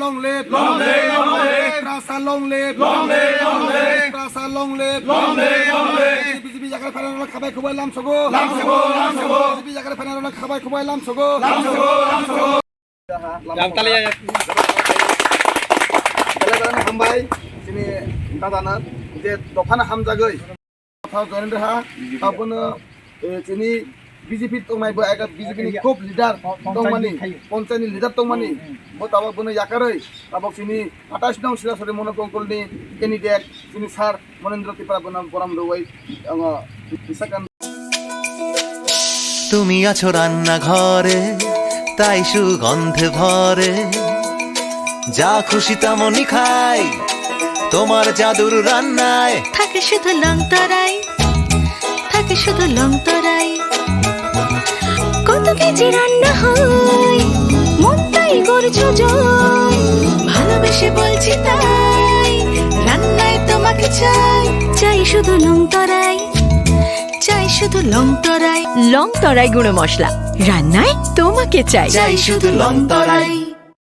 long live, long live, long live. Rasa long live, long live, long live. Rasa long live, long live, long live. BJP জায়গায় ফেরানো খাবাই খুবাই লাম সগো, লাম সগো, লাম সগো. BJP জায়গায় ফেরানো খাবাই খুবাই লাম সগো, লাম সগো, লাম সগো. Yang tali ya. Jalan hambai sini tadana je dofana hamjagoi. Thau join raha tapno sini BJP tongmai bo aga BJP ni khop leader tongmani ponchani leader tongmani bo tabak bono yakaroi tabak sini 28 nong sirasore monokongkol ni candidate sini sar Monendra Tripura bonam poram roi second তুমি আছো রান্না ঘরে তাই সুগন্ধে ভরে যা খুশি তেমনই খাই তোমার জাদুর রান্নায় থাকে শুধু লং তরাই থাকে শুধু লং তরাই কত কেজি রান্না হয় মন তাই করছো জয় ভালোবেসে বলছি তাই রান্নায় তোমাকে চাই চাই শুধু লং তরাই চাই শুধু লং তরাই গুঁড়ো মশলা রান্নায় তোমাকে চাই চাই শুধু লং তরাই।